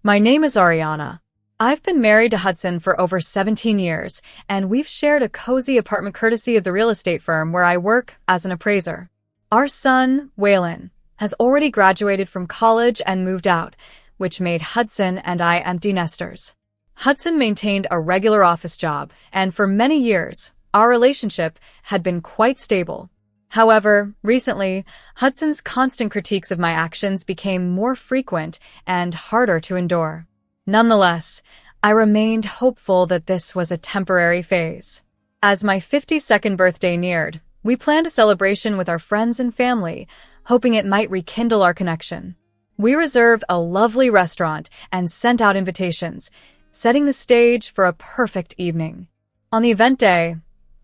My name is Ariana. I've been married to Hudson for over 17 years, and we've shared a cozy apartment courtesy of the real estate firm where I work as an appraiser. Our son, Waylon, has already graduated from college and moved out, which made Hudson and I empty nesters. Hudson maintained a regular office job, and for many years, our relationship had been quite stable. However, recently, Hudson's constant critiques of my actions became more frequent and harder to endure. Nonetheless, I remained hopeful that this was a temporary phase. As my 52nd birthday neared, we planned a celebration with our friends and family, hoping it might rekindle our connection. We reserved a lovely restaurant and sent out invitations, setting the stage for a perfect evening. On the event day,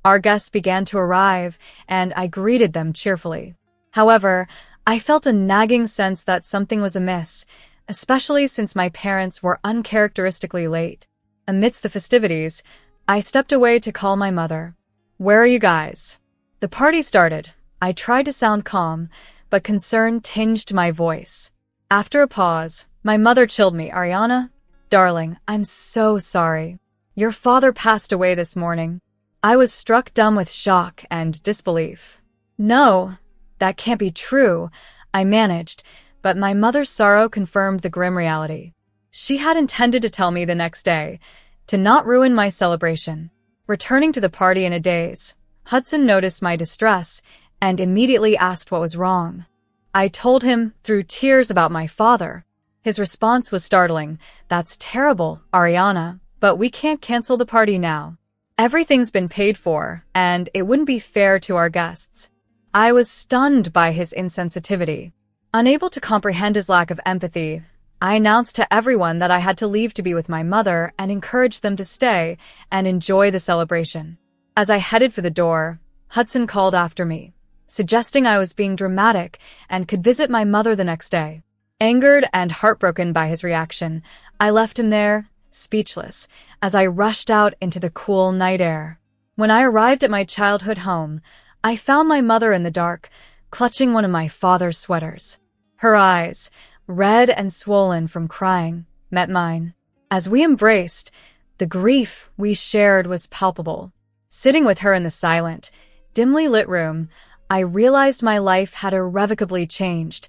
our guests began to arrive, and I greeted them cheerfully. However, I felt a nagging sense that something was amiss, especially since my parents were uncharacteristically late. Amidst the festivities, I stepped away to call my mother. "Where are you guys?" The party started. I tried to sound calm, but concern tinged my voice. After a pause, my mother chilled me. "Ariana, darling, I'm so sorry. Your father passed away this morning." I was struck dumb with shock and disbelief. "No, that can't be true," I managed, but my mother's sorrow confirmed the grim reality. She had intended to tell me the next day, to not ruin my celebration. Returning to the party in a daze, Hudson noticed my distress and immediately asked what was wrong. I told him through tears about my father. His response was startling. "That's terrible, Ariana, but we can't cancel the party now. Everything's been paid for, and it wouldn't be fair to our guests." I was stunned by his insensitivity. Unable to comprehend his lack of empathy, I announced to everyone that I had to leave to be with my mother and encouraged them to stay and enjoy the celebration. As I headed for the door, Hudson called after me, suggesting I was being dramatic and could visit my mother the next day. Angered and heartbroken by his reaction, I left him there, speechless, as I rushed out into the cool night air. When I arrived at my childhood home, I found my mother in the dark, clutching one of my father's sweaters. Her eyes, red and swollen from crying, met mine. As we embraced, the grief we shared was palpable. Sitting with her in the silent, dimly lit room, I realized my life had irrevocably changed,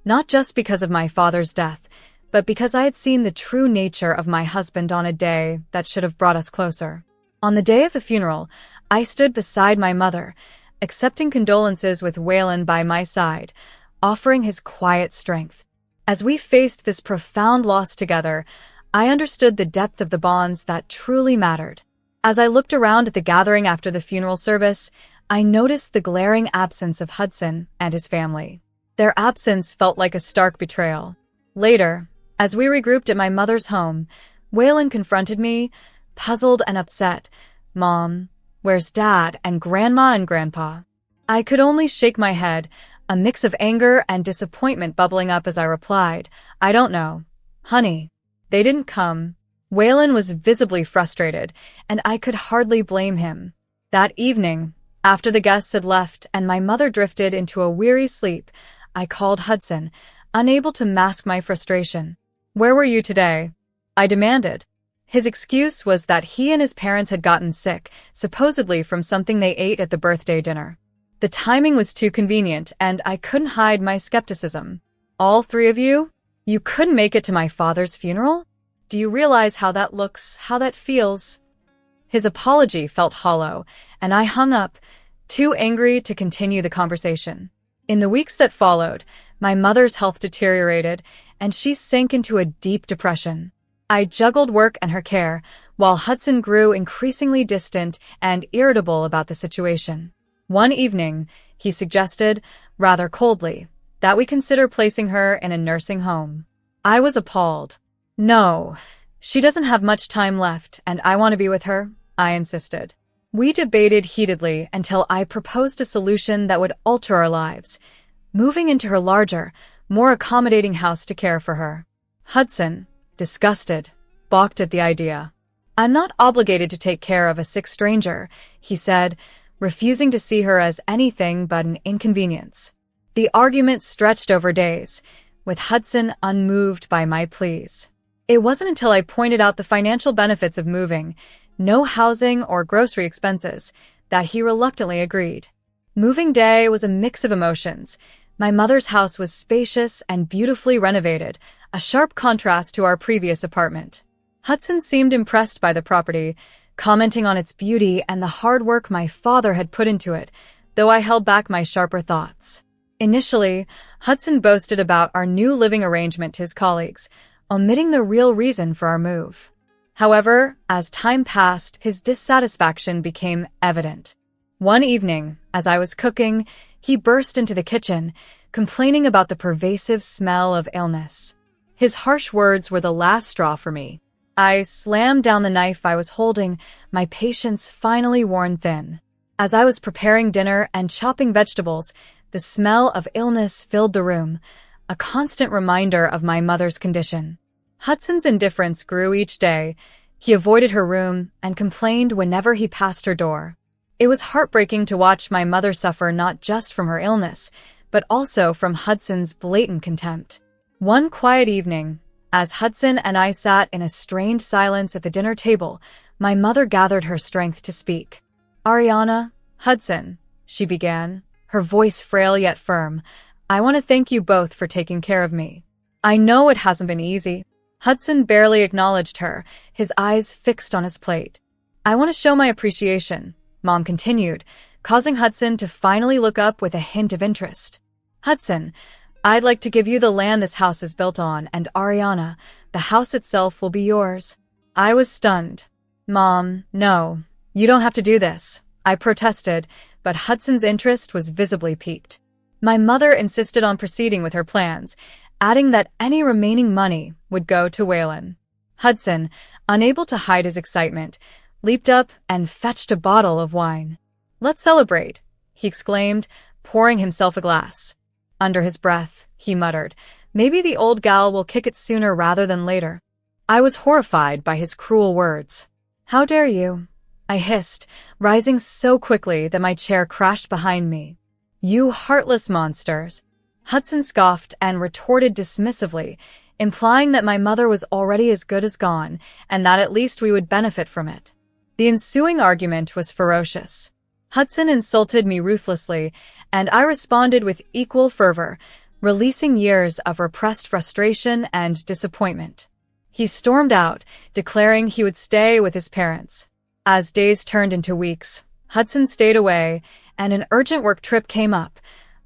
not just because of my father's death, but because I had seen the true nature of my husband on a day that should have brought us closer. On the day of the funeral, I stood beside my mother, accepting condolences with Waylon by my side, offering his quiet strength. As we faced this profound loss together, I understood the depth of the bonds that truly mattered. As I looked around at the gathering after the funeral service, I noticed the glaring absence of Hudson and his family. Their absence felt like a stark betrayal. Later, as we regrouped at my mother's home, Waylon confronted me, puzzled and upset. "Mom, where's Dad and Grandma and Grandpa?" I could only shake my head, a mix of anger and disappointment bubbling up as I replied, "I don't know. Honey, they didn't come." Waylon was visibly frustrated, and I could hardly blame him. That evening, after the guests had left and my mother drifted into a weary sleep, I called Hudson, unable to mask my frustration. "Where were you today?" I demanded. His excuse was that he and his parents had gotten sick, supposedly from something they ate at the birthday dinner. The timing was too convenient, and I couldn't hide my skepticism. "All three of you? You couldn't make it to my father's funeral? Do you realize how that looks, how that feels?" His apology felt hollow, and I hung up, too angry to continue the conversation. In the weeks that followed, my mother's health deteriorated, and she sank into a deep depression. I juggled work and her care, while Hudson grew increasingly distant and irritable about the situation. One evening, he suggested, rather coldly, that we consider placing her in a nursing home. I was appalled. "No, she doesn't have much time left, and I want to be with her," I insisted. We debated heatedly until I proposed a solution that would alter our lives, moving into her larger, more accommodating house to care for her. Hudson, disgusted, balked at the idea. "I'm not obligated to take care of a sick stranger," he said, refusing to see her as anything but an inconvenience. The argument stretched over days, with Hudson unmoved by my pleas. It wasn't until I pointed out the financial benefits of moving, no housing or grocery expenses, that he reluctantly agreed. Moving day was a mix of emotions. My mother's house was spacious and beautifully renovated, a sharp contrast to our previous apartment. Hudson seemed impressed by the property, commenting on its beauty and the hard work my father had put into it, though I held back my sharper thoughts. Initially, Hudson boasted about our new living arrangement to his colleagues, omitting the real reason for our move. However, as time passed, his dissatisfaction became evident. One evening, as I was cooking, he burst into the kitchen, complaining about the pervasive smell of illness. His harsh words were the last straw for me. I slammed down the knife I was holding, my patience finally worn thin. As I was preparing dinner and chopping vegetables, the smell of illness filled the room, a constant reminder of my mother's condition. Hudson's indifference grew each day. He avoided her room and complained whenever he passed her door. It was heartbreaking to watch my mother suffer not just from her illness, but also from Hudson's blatant contempt. One quiet evening, as Hudson and I sat in a strained silence at the dinner table, my mother gathered her strength to speak. "Ariana, Hudson," she began, her voice frail yet firm, "I want to thank you both for taking care of me. I know it hasn't been easy." Hudson barely acknowledged her, his eyes fixed on his plate. "I want to show my appreciation," Mom continued, causing Hudson to finally look up with a hint of interest. "Hudson, I'd like to give you the land this house is built on, and Ariana, the house itself will be yours." I was stunned. "Mom, no, you don't have to do this," I protested, but Hudson's interest was visibly piqued. My mother insisted on proceeding with her plans, adding that any remaining money would go to Waylon. Hudson, unable to hide his excitement, leaped up and fetched a bottle of wine. "Let's celebrate," he exclaimed, pouring himself a glass. Under his breath, he muttered, "Maybe the old gal will kick it sooner rather than later." I was horrified by his cruel words. "How dare you?" I hissed, rising so quickly that my chair crashed behind me. "You heartless monsters." Hudson scoffed and retorted dismissively, implying that my mother was already as good as gone, and that at least we would benefit from it. The ensuing argument was ferocious. Hudson insulted me ruthlessly, and I responded with equal fervor, releasing years of repressed frustration and disappointment. He stormed out, declaring he would stay with his parents. As days turned into weeks, Hudson stayed away, and an urgent work trip came up,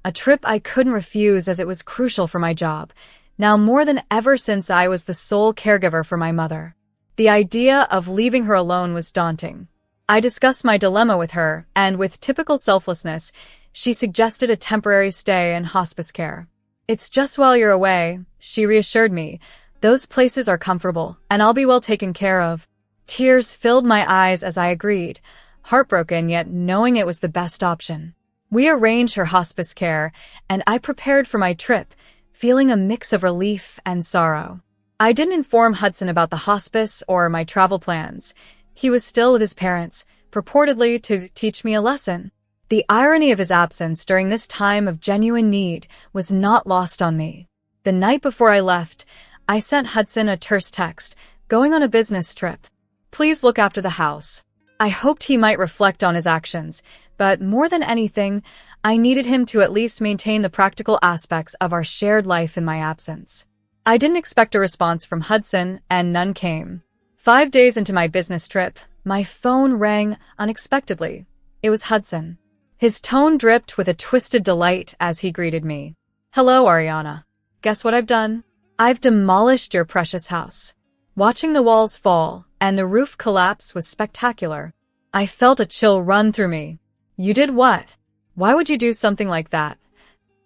a trip I couldn't refuse as it was crucial for my job, now more than ever since I was the sole caregiver for my mother. The idea of leaving her alone was daunting. I discussed my dilemma with her, and with typical selflessness, she suggested a temporary stay in hospice care. "It's just while you're away," she reassured me. "Those places are comfortable, and I'll be well taken care of." Tears filled my eyes as I agreed, heartbroken yet knowing it was the best option. We arranged her hospice care, and I prepared for my trip, feeling a mix of relief and sorrow. I didn't inform Hudson about the hospice or my travel plans. He was still with his parents, purportedly to teach me a lesson. The irony of his absence during this time of genuine need was not lost on me. The night before I left, I sent Hudson a terse text, going on a business trip. "Please look after the house." I hoped he might reflect on his actions, but more than anything, I needed him to at least maintain the practical aspects of our shared life in my absence. I didn't expect a response from Hudson, and none came. 5 days into my business trip, my phone rang unexpectedly. It was Hudson. His tone dripped with a twisted delight as he greeted me. "Hello, Ariana. Guess what I've done? I've demolished your precious house." Watching the walls fall and the roof collapse was spectacular. I felt a chill run through me. "You did what? Why would you do something like that?"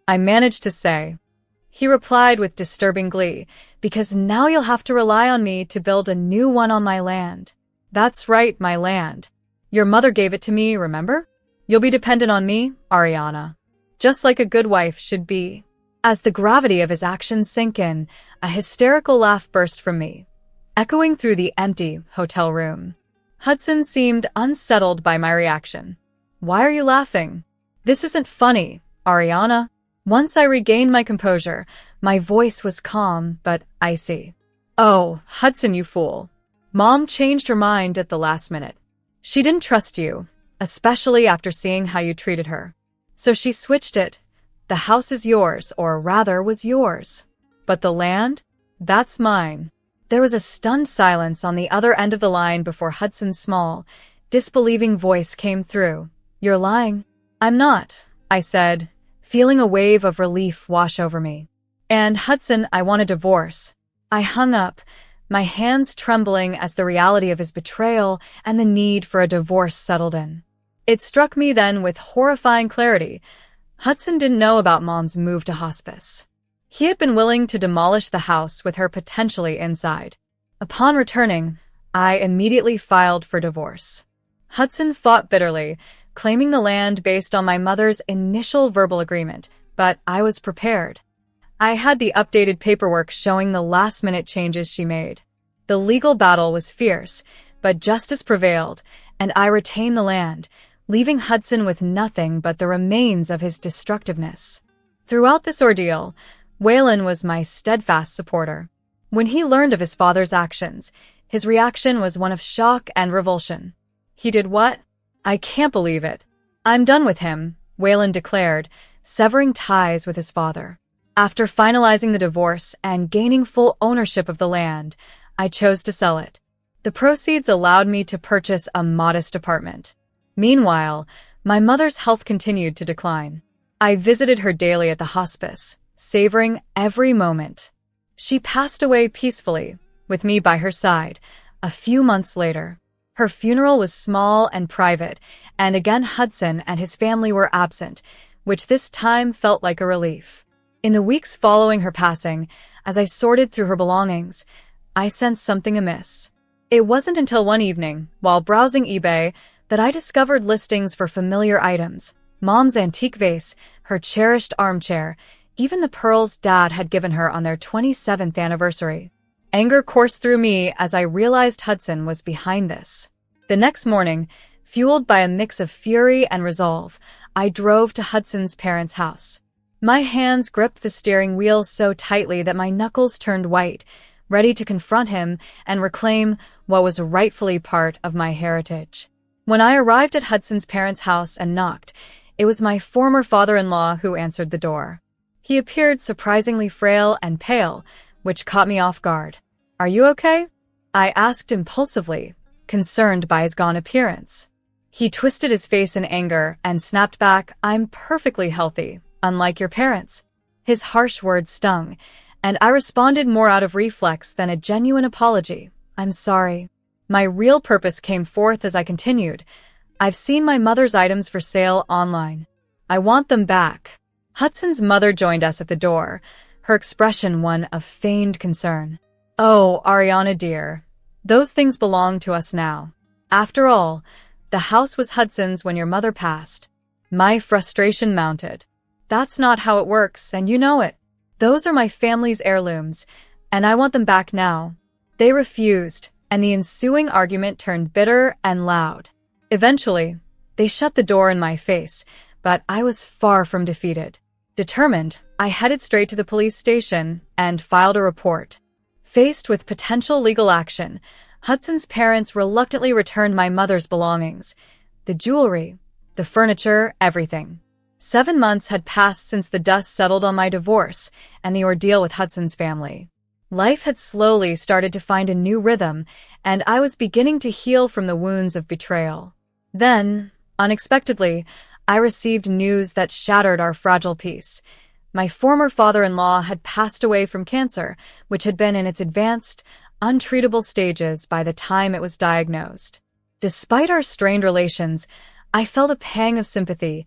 I managed to say. He replied with disturbing glee, "Because now you'll have to rely on me to build a new one on my land." "That's right, my land. Your mother gave it to me, remember? You'll be dependent on me, Ariana. Just like a good wife should be." As the gravity of his actions sank in, a hysterical laugh burst from me, echoing through the empty hotel room. Hudson seemed unsettled by my reaction. "Why are you laughing?" "This isn't funny, Ariana." Once I regained my composure, my voice was calm but icy. Oh, Hudson, you fool. Mom changed her mind at the last minute. She didn't trust you, especially after seeing how you treated her. So she switched it. The house is yours, or rather was yours. But the land? That's mine. There was a stunned silence on the other end of the line before Hudson's small, disbelieving voice came through. You're lying. I'm not, I said, feeling a wave of relief wash over me. And Hudson, I want a divorce. I hung up, my hands trembling as the reality of his betrayal and the need for a divorce settled in. It struck me then with horrifying clarity. Hudson didn't know about Mom's move to hospice. He had been willing to demolish the house with her potentially inside. Upon returning, I immediately filed for divorce. Hudson fought bitterly, claiming the land based on my mother's initial verbal agreement, but I was prepared. I had the updated paperwork showing the last-minute changes she made. The legal battle was fierce, but justice prevailed, and I retained the land, leaving Hudson with nothing but the remains of his destructiveness. Throughout this ordeal, Waylon was my steadfast supporter. When he learned of his father's actions, his reaction was one of shock and revulsion. He did what? I can't believe it. I'm done with him, Waylon declared, severing ties with his father. After finalizing the divorce and gaining full ownership of the land, I chose to sell it. The proceeds allowed me to purchase a modest apartment. Meanwhile, my mother's health continued to decline. I visited her daily at the hospice, savoring every moment. She passed away peacefully, with me by her side, a few months later. Her funeral was small and private, and again Hudson and his family were absent, which this time felt like a relief. In the weeks following her passing, as I sorted through her belongings, I sensed something amiss. It wasn't until one evening, while browsing eBay, that I discovered listings for familiar items: Mom's antique vase, her cherished armchair, even the pearls Dad had given her on their 27th anniversary. Anger coursed through me as I realized Hudson was behind this. The next morning, fueled by a mix of fury and resolve, I drove to Hudson's parents' house. My hands gripped the steering wheel so tightly that my knuckles turned white, ready to confront him and reclaim what was rightfully part of my heritage. When I arrived at Hudson's parents' house and knocked, it was my former father-in-law who answered the door. He appeared surprisingly frail and pale, which caught me off guard. Are you okay? I asked impulsively, concerned by his gaunt appearance. He twisted his face in anger and snapped back, I'm perfectly healthy, unlike your parents. His harsh words stung, and I responded more out of reflex than a genuine apology. I'm sorry. My real purpose came forth as I continued. I've seen my mother's items for sale online. I want them back. Hudson's mother joined us at the door, her expression one of feigned concern. Oh, Ariana dear, those things belong to us now. After all, the house was Hudson's when your mother passed. My frustration mounted. That's not how it works, and you know it. Those are my family's heirlooms, and I want them back now. They refused, and the ensuing argument turned bitter and loud. Eventually, they shut the door in my face, but I was far from defeated. Determined, I headed straight to the police station and filed a report. Faced with potential legal action, Hudson's parents reluctantly returned my mother's belongings. The jewelry, the furniture, everything. 7 months had passed since the dust settled on my divorce and the ordeal with Hudson's family. Life had slowly started to find a new rhythm, and I was beginning to heal from the wounds of betrayal. Then, unexpectedly, I received news that shattered our fragile peace. My former father-in-law had passed away from cancer, which had been in its advanced, untreatable stages by the time it was diagnosed. Despite our strained relations, I felt a pang of sympathy.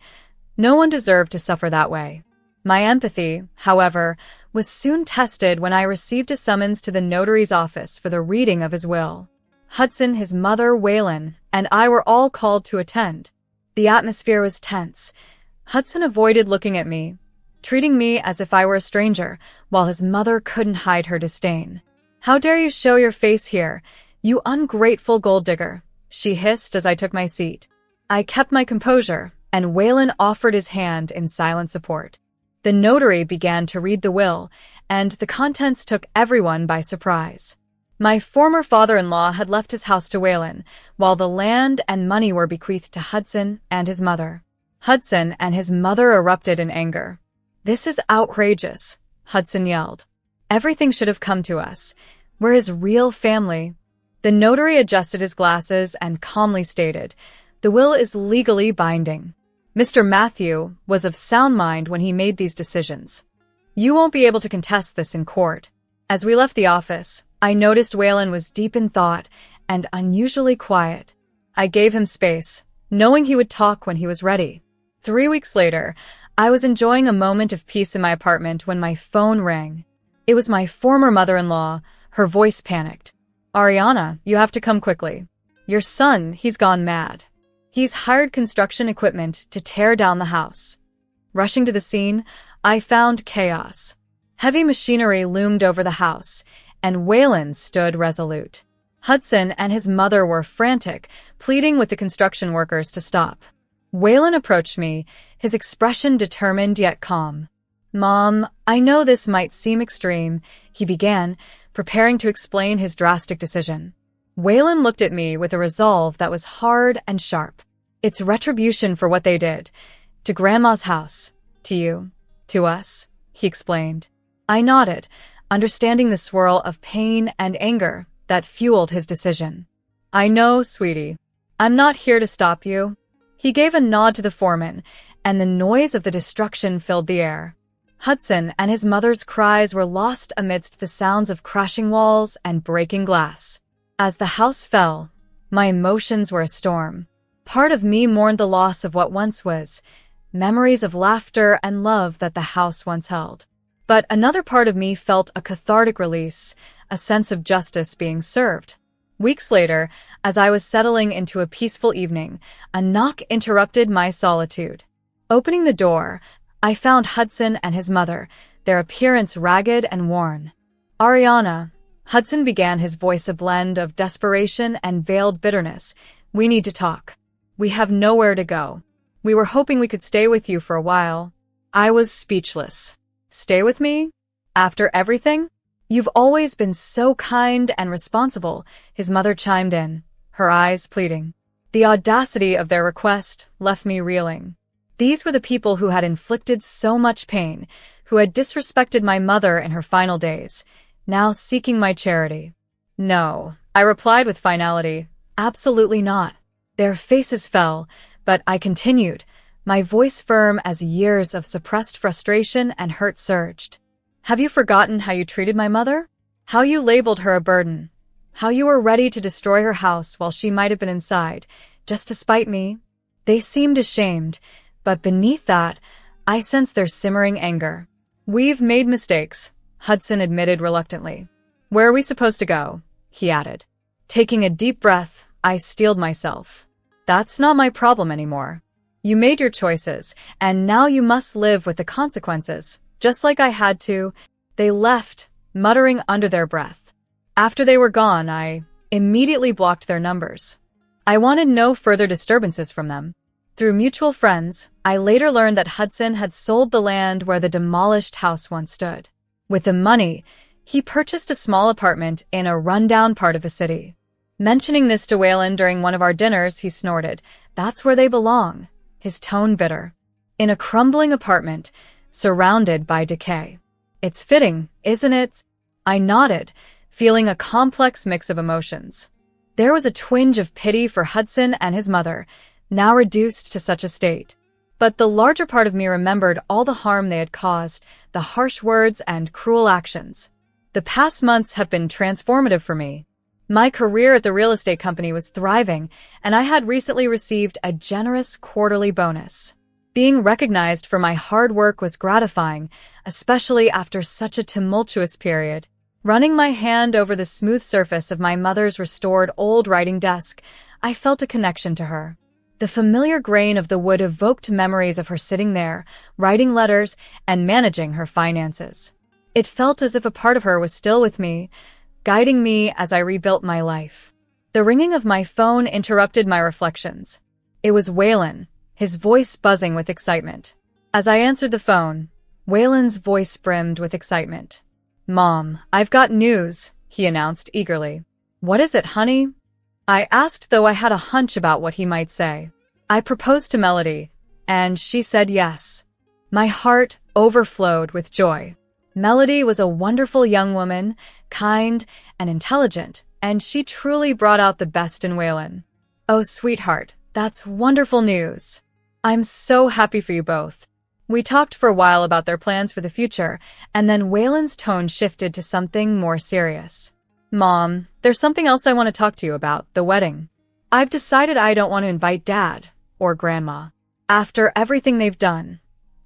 No one deserved to suffer that way. My empathy, however, was soon tested when I received a summons to the notary's office for the reading of his will. Hudson, his mother, Waylon, and I were all called to attend. The atmosphere was tense. Hudson avoided looking at me, treating me as if I were a stranger, while his mother couldn't hide her disdain. How dare you show your face here, you ungrateful gold digger, she hissed as I took my seat. I kept my composure, and Waylon offered his hand in silent support. The notary began to read the will, and the contents took everyone by surprise. My former father-in-law had left his house to Waylon, while the land and money were bequeathed to Hudson and his mother. Hudson and his mother erupted in anger. "This is outrageous," Hudson yelled. "Everything should have come to us. We're his real family." The notary adjusted his glasses and calmly stated, "The will is legally binding. Mr. Matthew was of sound mind when he made these decisions. You won't be able to contest this in court." As we left the office, I noticed Waylon was deep in thought and unusually quiet. I gave him space, knowing he would talk when he was ready. 3 weeks later, I was enjoying a moment of peace in my apartment when my phone rang. It was my former mother-in-law. Her voice panicked. "Ariana, you have to come quickly. Your son, he's gone mad. He's hired construction equipment to tear down the house." Rushing to the scene, I found chaos. Heavy machinery loomed over the house, and Waylon stood resolute. Hudson and his mother were frantic, pleading with the construction workers to stop. Waylon approached me, his expression determined yet calm. "Mom, I know this might seem extreme," he began, preparing to explain his drastic decision. Waylon looked at me with a resolve that was hard and sharp. "It's retribution for what they did. To Grandma's house. To you. To us," he explained. I nodded, understanding the swirl of pain and anger that fueled his decision. "I know, sweetie. I'm not here to stop you." He gave a nod to the foreman, and the noise of the destruction filled the air. Hudson and his mother's cries were lost amidst the sounds of crashing walls and breaking glass. As the house fell, my emotions were a storm. Part of me mourned the loss of what once was, memories of laughter and love that the house once held. But another part of me felt a cathartic release, a sense of justice being served. Weeks later, as I was settling into a peaceful evening, a knock interrupted my solitude. Opening the door, I found Hudson and his mother, their appearance ragged and worn. "Ariana," Hudson began, his voice a blend of desperation and veiled bitterness, "we need to talk. We have nowhere to go. We were hoping we could stay with you for a while." I was speechless. "Stay with me? After everything? You've always been so kind and responsible," his mother chimed in, her eyes pleading. The audacity of their request left me reeling. These were the people who had inflicted so much pain, who had disrespected my mother in her final days, now seeking my charity. "No," I replied with finality, "absolutely not." Their faces fell, but I continued, my voice firm as years of suppressed frustration and hurt surged. "Have you forgotten how you treated my mother? How you labeled her a burden? How you were ready to destroy her house while she might have been inside, just to spite me?" They seemed ashamed, but beneath that, I sensed their simmering anger. "We've made mistakes," Hudson admitted reluctantly. "Where are we supposed to go?" he added. Taking a deep breath, I steeled myself. "That's not my problem anymore. You made your choices, and now you must live with the consequences, just like I had to." They left, muttering under their breath. After they were gone, I immediately blocked their numbers. I wanted no further disturbances from them. Through mutual friends, I later learned that Hudson had sold the land where the demolished house once stood. With the money, he purchased a small apartment in a rundown part of the city. Mentioning this to Waylon during one of our dinners, he snorted, "That's where they belong," his tone bitter. "In a crumbling apartment, surrounded by decay. It's fitting, isn't it?" I nodded, feeling a complex mix of emotions. There was a twinge of pity for Hudson and his mother, now reduced to such a state. But the larger part of me remembered all the harm they had caused, the harsh words and cruel actions. The past months have been transformative for me. My career at the real estate company was thriving, and I had recently received a generous quarterly bonus. Being recognized for my hard work was gratifying, especially after such a tumultuous period. Running my hand over the smooth surface of my mother's restored old writing desk, I felt a connection to her. The familiar grain of the wood evoked memories of her sitting there, writing letters, and managing her finances. It felt as if a part of her was still with me, guiding me as I rebuilt my life. The ringing of my phone interrupted my reflections. It was Waylon, his voice buzzing with excitement. As I answered the phone, Waylon's voice brimmed with excitement. "Mom, I've got news," he announced eagerly. "What is it, honey?" I asked, though I had a hunch about what he might say. "I proposed to Melody, and she said yes." My heart overflowed with joy. Melody was a wonderful young woman, kind and intelligent, and she truly brought out the best in Waylon. "Oh, sweetheart, that's wonderful news. I'm so happy for you both." We talked for a while about their plans for the future, and then Waylon's tone shifted to something more serious. "Mom, there's something else I want to talk to you about, the wedding. I've decided I don't want to invite Dad or Grandma. After everything they've done,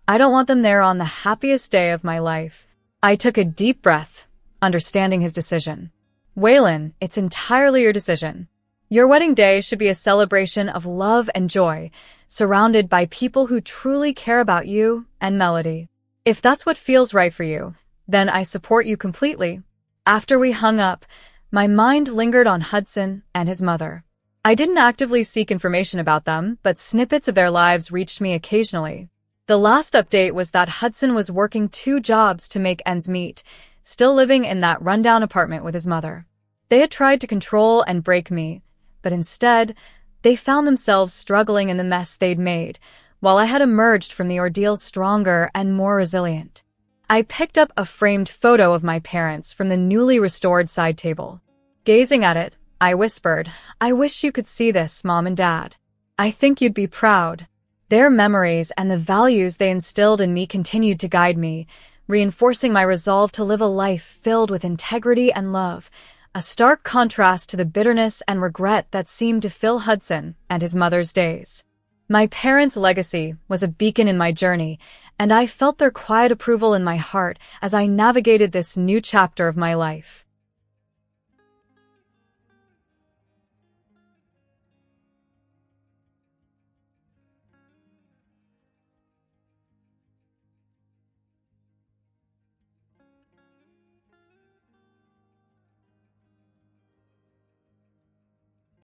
I don't want them there on the happiest day of my life." I took a deep breath, understanding his decision. "Waylon, it's entirely your decision. Your wedding day should be a celebration of love and joy, surrounded by people who truly care about you and Melody. If that's what feels right for you, then I support you completely." After we hung up, my mind lingered on Hudson and his mother. I didn't actively seek information about them, but snippets of their lives reached me occasionally. The last update was that Hudson was working 2 jobs to make ends meet, still living in that rundown apartment with his mother. They had tried to control and break me, but instead, they found themselves struggling in the mess they'd made, while I had emerged from the ordeal stronger and more resilient. I picked up a framed photo of my parents from the newly restored side table. Gazing at it, I whispered, "I wish you could see this, Mom and Dad. I think you'd be proud." Their memories and the values they instilled in me continued to guide me, reinforcing my resolve to live a life filled with integrity and love, a stark contrast to the bitterness and regret that seemed to fill Hudson and his mother's days. My parents' legacy was a beacon in my journey, and I felt their quiet approval in my heart as I navigated this new chapter of my life.